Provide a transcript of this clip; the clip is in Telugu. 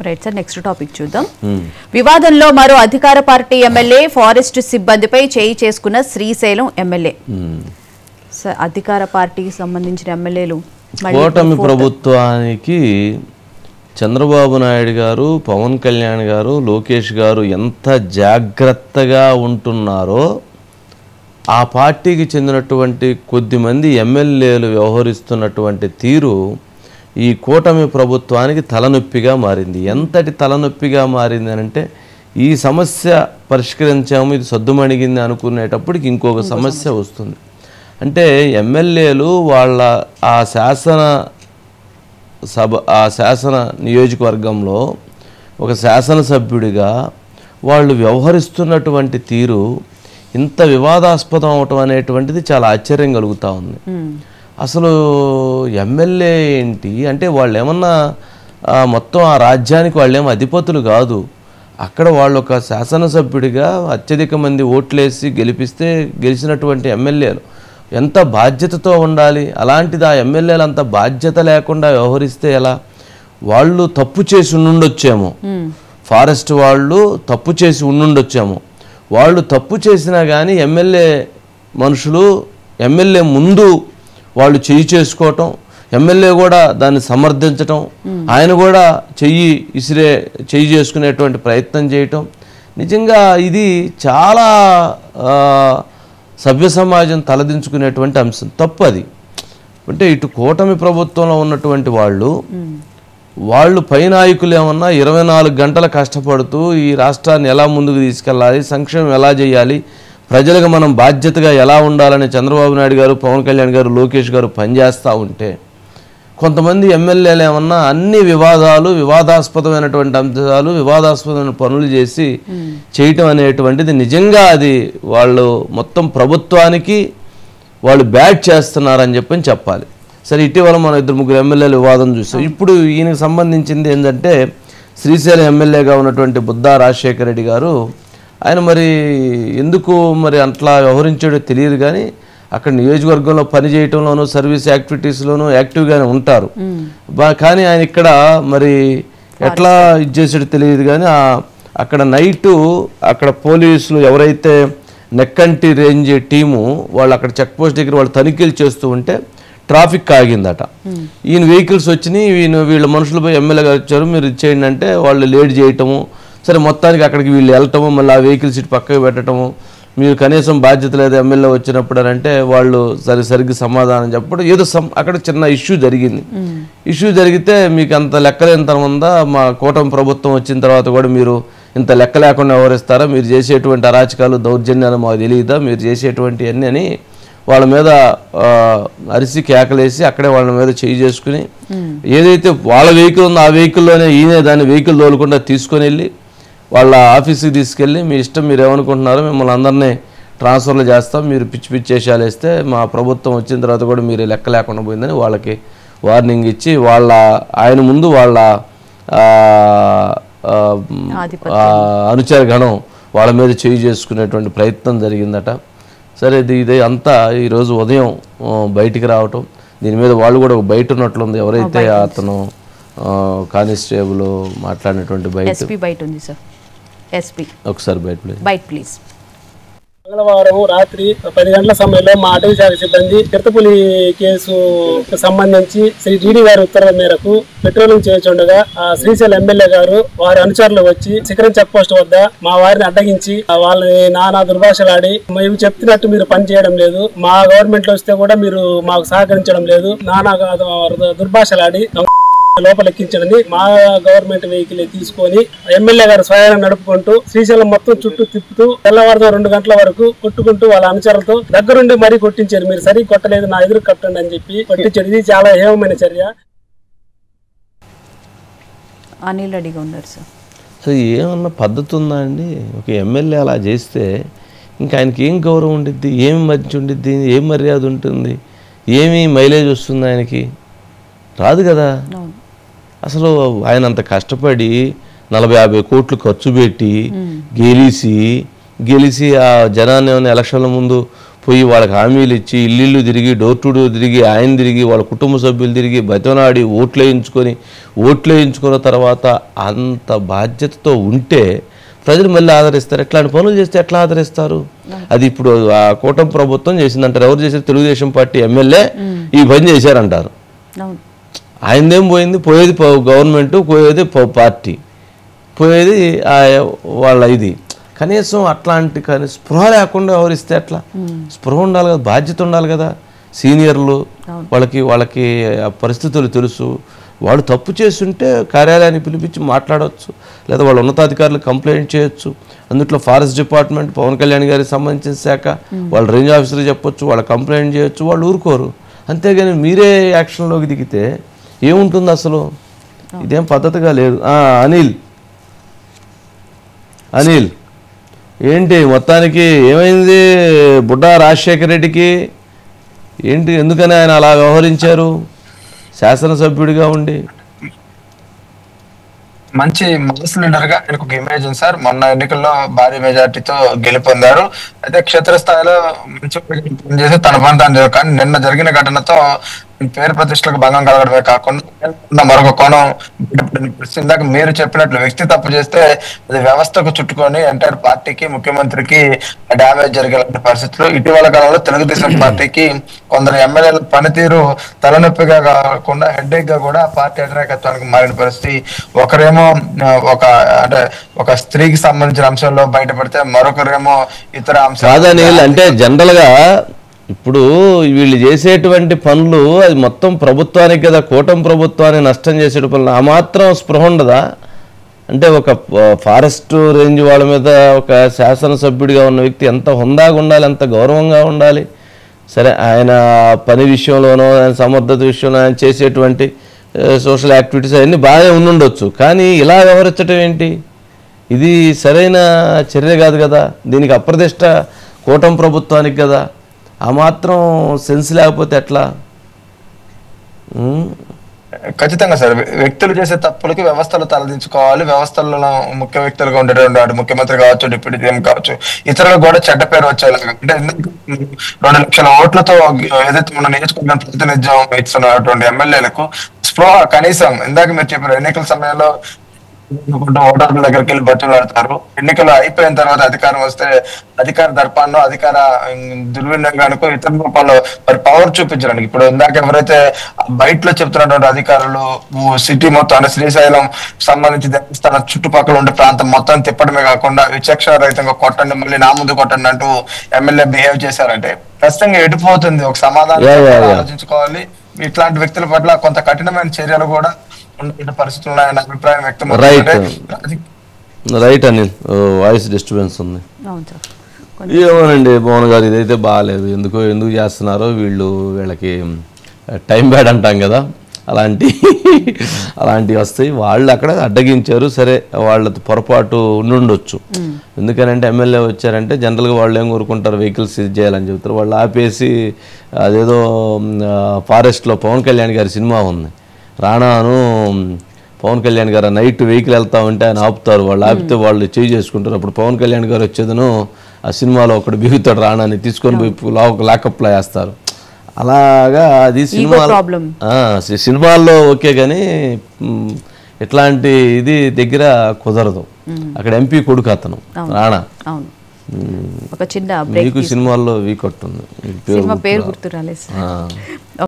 రైట్ సార్, నెక్స్ట్ టాపిక్ చూద్దాం. వివాదంలో మరో అధికార పార్టీ ఎమ్మెల్యే ఫారెస్ట్ సిబ్బందిపై చేయి చేసుకున్న శ్రీశైలం ఎమ్మెల్యే. సార్, అధికార పార్టీకి సంబంధించిన ఎమ్మెల్యేలు కూటమి ప్రభుత్వానికి చంద్రబాబు నాయుడు గారు, పవన్ కళ్యాణ్ గారు, లోకేష్ గారు ఎంత జాగ్రత్తగా ఉంటున్నారో ఆ పార్టీకి చెందినటువంటి కొద్దిమంది ఎమ్మెల్యేలు వ్యవహరిస్తున్నటువంటి తీరు ఈ కూటమి ప్రభుత్వానికి తలనొప్పిగా మారింది. ఎంతటి తలనొప్పిగా మారింది అంటే, ఈ సమస్య పరిష్కరించాము, ఇది సద్దుమణిగింది అనుకునేటప్పటికి ఇంకొక సమస్య వస్తుంది. అంటే ఎమ్మెల్యేలు వాళ్ళ ఆ శాసన నియోజకవర్గంలో ఒక శాసనసభ్యుడిగా వాళ్ళు వ్యవహరిస్తున్నటువంటి తీరు ఇంత వివాదాస్పదం అవటం అనేటువంటిది చాలా ఆశ్చర్యం కలుగుతూ ఉంది. అసలు ఎమ్మెల్యే ఏంటి అంటే, వాళ్ళు ఏమన్నా మొత్తం ఆ రాజ్యానికి వాళ్ళేమో అధిపతులు కాదు. అక్కడ వాళ్ళు ఒక శాసనసభ్యుడిగా అత్యధిక మంది ఓట్లేసి గెలిచినటువంటి ఎమ్మెల్యేలు ఎంత బాధ్యతతో ఉండాలి. అలాంటిది ఆ ఎమ్మెల్యేలు అంత బాధ్యత లేకుండా వ్యవహరిస్తే ఎలా? వాళ్ళు తప్పు చేసి ఉండుండొచ్చేమో, ఫారెస్ట్ వాళ్ళు తప్పు చేసి ఉండుండొచ్చేమో. వాళ్ళు తప్పు చేసినా కానీ ఎమ్మెల్యే ముందు వాళ్ళు చెయ్యి చేసుకోవటం, ఎమ్మెల్యే కూడా దాన్ని సమర్థించటం, ఆయన కూడా చెయ్యి చేసుకునేటువంటి ప్రయత్నం చేయటం, నిజంగా ఇది చాలా సభ్య సమాజం తలదించుకునేటువంటి అంశం. తప్పు అది. అంటే ఇటు కూటమి ప్రభుత్వంలో ఉన్నటువంటి వాళ్ళు పై నాయకులు ఏమన్నా 24 గంటలు కష్టపడుతూ ఈ రాష్ట్రాన్ని ఎలా ముందుకు తీసుకెళ్ళాలి, సంక్షేమం ఎలా చేయాలి, ప్రజలకు మనం బాధ్యతగా ఎలా ఉండాలని చంద్రబాబు నాయుడు గారు, పవన్ కళ్యాణ్ గారు, లోకేష్ గారు పనిచేస్తూ ఉంటే, కొంతమంది ఎమ్మెల్యేలు ఏమన్నా అన్ని వివాదాస్పదమైనటువంటి అంశాలు, వివాదాస్పదమైన పనులు చేయటం అనేటువంటిది నిజంగా అది వాళ్ళు మొత్తం ప్రభుత్వానికి వాళ్ళు బ్యాడ్ చేస్తున్నారని చెప్పాలి. సరే, ఇటీవల మనం 2-3 ఎమ్మెల్యేల వివాదం చూస్తాం. ఇప్పుడు ఈయనకు సంబంధించింది ఏంటంటే, శ్రీశైలం ఎమ్మెల్యేగా ఉన్నటువంటి బుద్దా రాజశేఖర రెడ్డి గారు, ఆయన ఎందుకు అట్లా వ్యవహరించాడో తెలియదు కానీ అక్కడ నియోజకవర్గంలో పనిచేయటంలోనూ సర్వీస్ యాక్టివిటీస్లోనూ యాక్టివ్గానే ఉంటారు. కానీ ఆయన ఇక్కడ ఎట్లా ఇది చేసాడో తెలియదు కానీ అక్కడ నైటు అక్కడ పోలీసులు ఎవరైతే నెక్కంటి రేంజ్ టీము వాళ్ళు అక్కడ చెక్ పోస్ట్ దగ్గర వాళ్ళు తనిఖీలు చేస్తూ ఉంటే ట్రాఫిక్ ఆగిందట. ఈయన వెహికల్స్ వచ్చినాయి, వీళ్ళ మనుషులు పోయి ఎమ్మెల్యే గారు వచ్చారు, మీరు ఇచ్చేయండి అంటే వాళ్ళు లేట్ చేయటము. సరే, మొత్తానికి అక్కడికి వీళ్ళు వెళ్ళటము, మళ్ళీ ఆ వెహికల్స్ ఇటు పక్కకు పెట్టడము, మీరు కనీసం బాధ్యత లేదు ఎమ్మెల్యే వచ్చినప్పుడు అని అంటే వాళ్ళు సరిగ్గా సమాధానం చెప్పడం, ఏదో అక్కడ చిన్న ఇష్యూ జరిగింది. ఇష్యూ జరిగితే మీకు అంత లెక్కలేనితనం ఉందా, మా కూటమి ప్రభుత్వం వచ్చిన తర్వాత కూడా మీరు ఇంత లెక్క లేకుండా వ్యవహరిస్తారా, మీరు చేసేటువంటి అరాచకాలు దౌర్జన్యాలు మాకు తెలియదా, మీరు చేసేటువంటి అన్నీ అని వాళ్ళ మీద అరిసి కేకలేసి అక్కడే వాళ్ళ మీద చేయి చేసుకుని, ఏదైతే వాళ్ళ వెహికల్ ఉందో ఆ వెహికల్లోనే ఈయనే దాన్ని వెహికల్ తోలకుండా తీసుకొని వెళ్ళి వాళ్ళ ఆఫీస్కి తీసుకెళ్ళి, మీ ఇష్టం, మీరు ఏమనుకుంటున్నారో మిమ్మల్ని అందరినీ ట్రాన్స్ఫర్లు చేస్తాం, మీరు పిచ్చి వేషాలు వేస్తే మా ప్రభుత్వం వచ్చిన తర్వాత కూడా మీరు లెక్క లేకుండా పోయిందని వాళ్ళకి వార్నింగ్ ఇచ్చి ఆయన ముందు వాళ్ళ అనుచర గణం వాళ్ళ మీద చేయి చేసుకునేటువంటి ప్రయత్నం జరిగిందట. సరే, ఇది అంతా ఈరోజు ఉదయం బయటికి రావటం, దీని మీద వాళ్ళు కూడా బయట ఉన్నట్లుంది. ఎవరైతే అతను కానిస్టేబుల్ మాట్లాడినటువంటి బయట ఉంది సార్, ఒకసారి బయట ప్లీజ్. మంగళవారం రాత్రి 10 గంటల సమయంలో మా అటవీ శాఖ సిబ్బంది చిరుతపులి కేసు సంబంధించి శ్రీ టీడీ గారి ఉత్తర్వుల మేరకు పెట్రోలింగ్ చేస్తుండగా శ్రీశైలం ఎమ్మెల్యే గారు వారి అనుచరులు వచ్చి శిఖరం చెక్ పోస్ట్ వద్ద మా వారిని అడ్డగించి వాళ్ళని నానా దుర్భాషలాడి, మేము చెప్తున్నట్టు మీరు పని చేయడం లేదు, మా గవర్నమెంట్ లో వస్తే కూడా మీరు మాకు సహకరించడం లేదు, నానా దుర్భాషలాడి లోపలెక్కించడని మా గవర్నమెంట్ వెహికల్ తీసుకొని ఎమ్మెల్యే గారు స్వయాన నడుపుకుంటూ శ్రీశైలం మొత్తం చుట్టూ తిప్పుతూ తెల్లవారుతో 2 గంటల వరకు కొట్టుకుంటూ వాళ్ళ అనుచరులతో దగ్గరుండి మరీ కొట్టించారు. మీరు సరి కొట్టలేదు, నా ఎదురు కట్టండి అని చెప్పి కొట్టించారు. ఇది చాలా హేమమైన చర్య. అనిల్ రెడ్డిగా ఉన్నారు సార్. సో ఏమన్నా పద్ధతి ఉందా అండి? ఒక ఎమ్మెల్యే అలా చేస్తే ఇంకా ఆయనకి ఏం గౌరవం ఉండిద్ది, ఏమి మంచి ఉండిద్ది, ఏం మర్యాద ఉంటుంది, ఏమి మైలేజ్ వస్తుంది? ఆయనకి రాదు కదా. అసలు ఆయన అంత కష్టపడి 40-50 కోట్లు ఖర్చు పెట్టి గెలిచి ఆ జనాన్ని ఏమైనా ఎలక్షన్ల ముందు పోయి వాళ్ళకి హామీలు ఇచ్చి ఇల్లు తిరిగి డోర్ టు డోర్ తిరిగి ఆయన తిరిగి వాళ్ళ కుటుంబ సభ్యులు తిరిగి బతినాడి ఓట్లు వేయించుకున్న తర్వాత అంత బాధ్యతతో ఉంటే ప్రజలు మళ్ళీ ఆదరిస్తారు. ఎట్లాంటి పనులు చేస్తే ఎట్లా ఆదరిస్తారు? అది ఇప్పుడు ఆ కూటమి ప్రభుత్వం చేసిందంటారు. ఎవరు చేశారు? తెలుగుదేశం పార్టీ ఎమ్మెల్యే ఈ పని చేశారంటారు. ఆయనదేం పోయింది? పోయేది గవర్నమెంట్, పోయేది పార్టీ, పోయేది వాళ్ళ ఇది. కనీసం అట్లాంటి కానీ స్పృహ లేకుండా ఎవరిస్తే ఎట్లా? స్పృహ ఉండాలి కదా, బాధ్యత ఉండాలి కదా. సీనియర్లు వాళ్ళకి పరిస్థితులు తెలుసు. వాళ్ళు తప్పు చేస్తుంటే కార్యాలయాన్ని పిలిపించి మాట్లాడవచ్చు, లేదా వాళ్ళ ఉన్నతాధికారులు కంప్లైంట్ చేయొచ్చు. అందుట్లో ఫారెస్ట్ డిపార్ట్మెంట్, పవన్ కళ్యాణ్ గారికి సంబంధించిన శాఖ, వాళ్ళ రేంజ్ ఆఫీసర్ చెప్పొచ్చు, వాళ్ళ కంప్లైంట్ చేయొచ్చు, వాళ్ళు ఊరుకోరు. అంతేగాని మీరే యాక్షన్లోకి దిగితే ఏముంటుంది అసలు? ఇదేం పద్ధతిగా లేదు. అనిల్ ఏంటి మొత్తానికి ఏమైంది బుడ్డా రాజశేఖర రెడ్డికి? ఏంటి, ఎందుకని ఆయన అలా వ్యవహరించారు శాసనసభ్యుడిగా ఉండి? మంచి మాస్ లీడర్ గా ఆయనకు ఒక ఇమేజ్ ఉంది సార్. మొన్న ఎన్నికల్లో భారీ మెజార్టీతో గెలుపొందారు. అయితే క్షేత్రస్థాయిలో మంచి పనిచేసి తన పని తాను చేయరు. కానీ నిన్న జరిగిన ఘటనతో పేరు ప్రతిష్టలకు భంగం కలగడమే కాకుండా మరొక కోణం ఇందాక మీరు చెప్పినట్లు వ్యక్తి తప్పు చేస్తే అది వ్యవస్థకు చుట్టుకొని ఎంటైర్ పార్టీకి, ముఖ్యమంత్రికి డ్యామేజ్ జరిగే పరిస్థితులు ఇటీవల కాలంలో తెలుగుదేశం పార్టీకి కొందరు ఎమ్మెల్యేల పనితీరు తలనొప్పిగా కాకుండా హెడ్ఏక్ గా కూడా పార్టీ అధినాయకత్వానికి మారిన పరిస్థితి. ఒకరేమో ఒక స్త్రీకి సంబంధించిన అంశంలో బయటపడితే మరొకరేమో ఇతర అంశాలు. అంటే జనరల్ గా ఇప్పుడు వీళ్ళు చేసేటువంటి పనులు అది మొత్తం ప్రభుత్వానికి కదా, కూటమి ప్రభుత్వాన్ని నష్టం చేసే పనులు. ఆ మాత్రం స్పృహ ఉండదా? అంటే ఒక ఫారెస్ట్ రేంజ్ వాళ్ళ మీద ఒక శాసనసభ్యుడిగా ఉన్న వ్యక్తి ఎంత హుందాగా ఉండాలి, ఎంత గౌరవంగా ఉండాలి. సరే, ఆయన పని విషయంలోనో, ఆయన సమర్థత విషయంలో, ఆయన చేసేటువంటి సోషల్ యాక్టివిటీస్ అవన్నీ బాగా ఉండుండొచ్చు. కానీ ఇలా వ్యవహరించడం ఏంటి? ఇది సరైన చర్య కాదు కదా. దీనికి అప్రదిష్ట కూటమి ప్రభుత్వానికి కదా. ఆ మాత్రం సెన్స్ లేకపోతే ఎట్లా? ఖచ్చితంగా సార్, వ్యక్తులు చేసే తప్పులకి వ్యవస్థలు తలదించుకోవాలి. వ్యవస్థలలో ముఖ్య వ్యక్తులుగా ఉండేటువంటి ముఖ్యమంత్రి కావచ్చు, డిప్యూటీ సీఎం కావచ్చు, ఇతరులకు కూడా చెడ్డ పేరు వచ్చేలాగా. అంటే 2 లక్షల ఓట్లతో ఏదైతే మన నియోజకవర్గం ప్రాతినిధ్యం ఇస్తున్నటువంటి ఎమ్మెల్యేలకు స్పృహ కనీసం ఇందాక మీరు చెప్పారు, ఎన్నికల సమయంలో ఓటర్ల దగ్గరికి వెళ్ళి బతులాడతారు. ఎన్నికలు అయిపోయిన తర్వాత అధికారం వస్తే అధికార దర్పాన్నో, అధికార దుర్వినియోగానికో, ఇతర రూపాల్లో మరి పవర్ చూపించడానికి. ఇప్పుడు ఇందాక ఎవరైతే బయటలో చెప్తున్నటువంటి అధికారులు సిటీ మొత్తం అంటే శ్రీశైలం సంబంధించి దేవస్థానం చుట్టుపక్కల ఉండే ప్రాంతం మొత్తం తిప్పడమే కాకుండా విచక్షణ రహితంగా కొట్టండి, మళ్ళీ నా ముందు కొట్టండి అంటూ ఎమ్మెల్యే బిహేవ్ చేశారంటే ఖచ్చితంగా ఎటుపోతుంది. ఒక సమాధానం ఆలోచించుకోవాలి. ఇట్లాంటి వ్యక్తుల పట్ల కొంత కఠినమైన చర్యలు కూడా ఉండే పరిస్థితులు ఉన్నాయన్న అభిప్రాయం వ్యక్తం. రైట్ అనిల్, వాయిస్ డిస్టర్బెన్స్ ఉంది. ఏమోనండి మోహన్ గారు, ఇదైతే బాగాలేదు. ఎందుకు చేస్తున్నారో వీళ్ళకి టైం బ్యాడ్ అంటాం కదా, అలాంటివి వస్తాయి. వాళ్ళు అక్కడ అడ్డగించారు. సరే, వాళ్ళ పొరపాటు ఉండుండొచ్చు. ఎందుకనంటే ఎమ్మెల్యే వచ్చారంటే జనరల్గా వాళ్ళు ఏం కోరుకుంటారు, వెహికల్స్ ఇది చేయాలని చెబుతారు. వాళ్ళు ఆపేసి అదేదో ఫారెస్ట్లో పవన్ కళ్యాణ్ గారి సినిమా ఉంది, రాణాను పవన్ కళ్యాణ్ గారు నైట్ వెహికల్ వెళ్తా ఉంటే ఆయన ఆపుతారు. వాళ్ళు ఆపితే వాళ్ళు చేయి చేసుకుంటారు. అప్పుడు పవన్ కళ్యాణ్ గారు వచ్చేదను ఆ సినిమాలో ఒకటి బిగుతాడు, రాణాని తీసుకొని పోయి లాకప్లో వేస్తారు. అలాగా అది సినిమాల్లో ఓకే, కానీ ఇట్లాంటి ఇది దగ్గర కుదరదు. అక్కడ ఎంపీ కొడుకు అతను రాణా. ఒక చిన్న మీకు సినిమాల్లో వీక్ కొట్టుంది, పేరు గుర్తు రాలేదు.